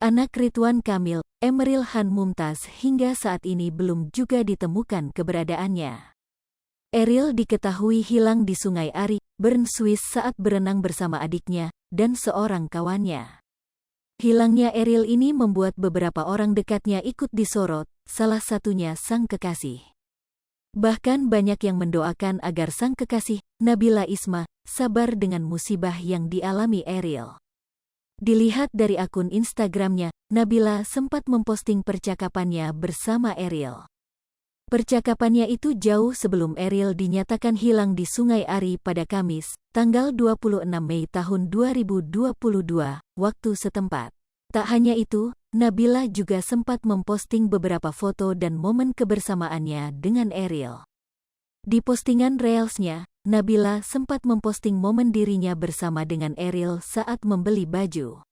Anak Ridwan Kamil, Emeril Khan Mumtaz hingga saat ini belum juga ditemukan keberadaannya. Eril diketahui hilang di Sungai Ari, Bern, Swiss saat berenang bersama adiknya dan seorang kawannya. Hilangnya Eril ini membuat beberapa orang dekatnya ikut disorot, salah satunya sang kekasih. Bahkan banyak yang mendoakan agar sang kekasih, Nabila Isma, sabar dengan musibah yang dialami Eril. Dilihat dari akun Instagramnya, Nabila sempat memposting percakapannya bersama Eril. Percakapannya itu jauh sebelum Eril dinyatakan hilang di Sungai Ari pada Kamis, tanggal 26 Mei tahun 2022, waktu setempat. Tak hanya itu, Nabila juga sempat memposting beberapa foto dan momen kebersamaannya dengan Eril. Di postingan Reelsnya, Nabila sempat memposting momen dirinya bersama dengan Eril saat membeli baju.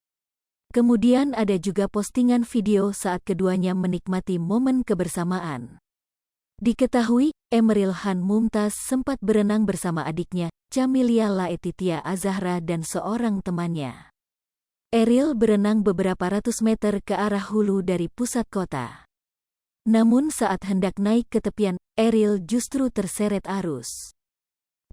Kemudian ada juga postingan video saat keduanya menikmati momen kebersamaan. Diketahui, Emeril Khan Mumtaz sempat berenang bersama adiknya, Camelia Laetitia Azahra dan seorang temannya. Eril berenang beberapa ratus meter ke arah hulu dari pusat kota. Namun saat hendak naik ke tepian, Eril justru terseret arus.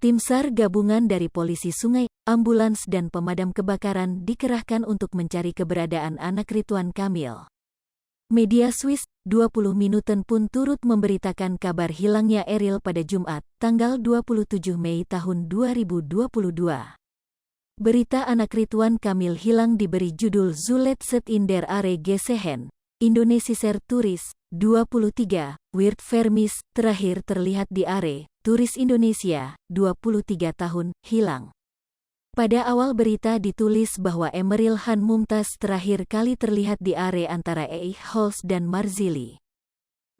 Tim SAR gabungan dari polisi sungai, ambulans dan pemadam kebakaran dikerahkan untuk mencari keberadaan anak Ridwan Kamil. Media Swiss, 20 Minuten pun turut memberitakan kabar hilangnya Eril pada Jumat, tanggal 27 Mei tahun 2022. Berita anak Ridwan Kamil hilang diberi judul Zulet Set in der Are Gesehen, Indonesiser Turis, 23, Weird Vermis, terakhir terlihat di Are, turis Indonesia, 23 tahun, hilang. Pada awal berita ditulis bahwa Emeril Khan Mumtaz terakhir kali terlihat di area antara Eichholz dan Marzili.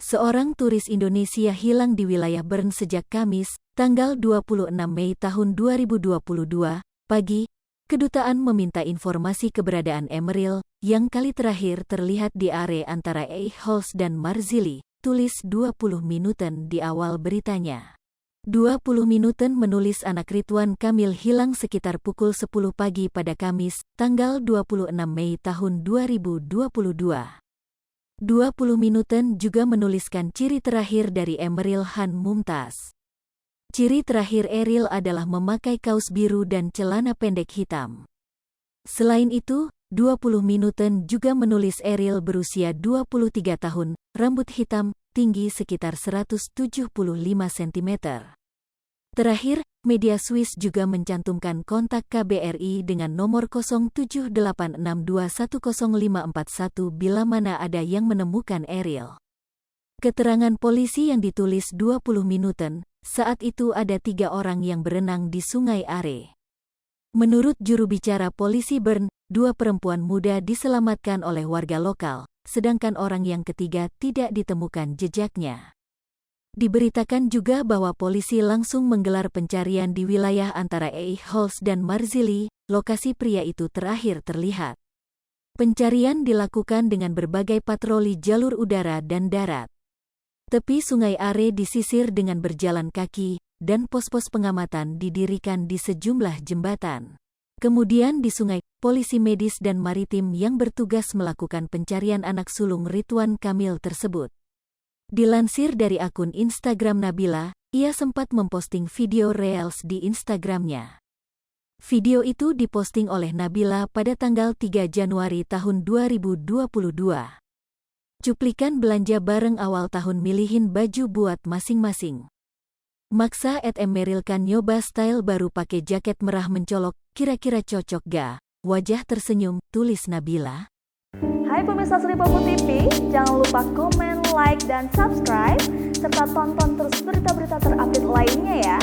Seorang turis Indonesia hilang di wilayah Bern sejak Kamis, tanggal 26 Mei tahun 2022, pagi. Kedutaan meminta informasi keberadaan Emeril, yang kali terakhir terlihat di area antara Eichholz dan Marzili, tulis 20 Minuten di awal beritanya. 20 Minuten menulis anak Ridwan Kamil hilang sekitar pukul 10 pagi pada Kamis, tanggal 26 Mei tahun 2022. 20 Minuten juga menuliskan ciri terakhir dari Emeril Khan Mumtaz. Ciri terakhir Eril adalah memakai kaos biru dan celana pendek hitam. Selain itu, 20 Minuten juga menulis Eril berusia 23 tahun, rambut hitam, tinggi sekitar 175 cm. Terakhir, media Swiss juga mencantumkan kontak KBRI dengan nomor 0786210541 bila mana ada yang menemukan Eril. Keterangan polisi yang ditulis 20 Minuten, saat itu ada 3 orang yang berenang di Sungai Are. Menurut juru bicara polisi Bern, 2 perempuan muda diselamatkan oleh warga lokal, sedangkan orang yang ketiga tidak ditemukan jejaknya. Diberitakan juga bahwa polisi langsung menggelar pencarian di wilayah antara Eichholz dan Marzili, lokasi pria itu terakhir terlihat. Pencarian dilakukan dengan berbagai patroli jalur udara dan darat. Tepi Sungai Are disisir dengan berjalan kaki, dan pos-pos pengamatan didirikan di sejumlah jembatan. Kemudian di sungai, polisi medis dan maritim yang bertugas melakukan pencarian anak sulung Ridwan Kamil tersebut. Dilansir dari akun Instagram Nabila, ia sempat memposting video Reels di Instagramnya. Video itu diposting oleh Nabila pada tanggal 3 Januari tahun 2022. Cuplikan belanja bareng awal tahun milihin baju buat masing-masing. Maksa @Emeril Khan nyoba style baru pakai jaket merah mencolok, kira-kira cocok ga? Wajah tersenyum, tulis Nabila. Hai pemirsa Sri Popo TV, jangan lupa komen, like, dan subscribe, serta tonton terus berita-berita terupdate lainnya ya.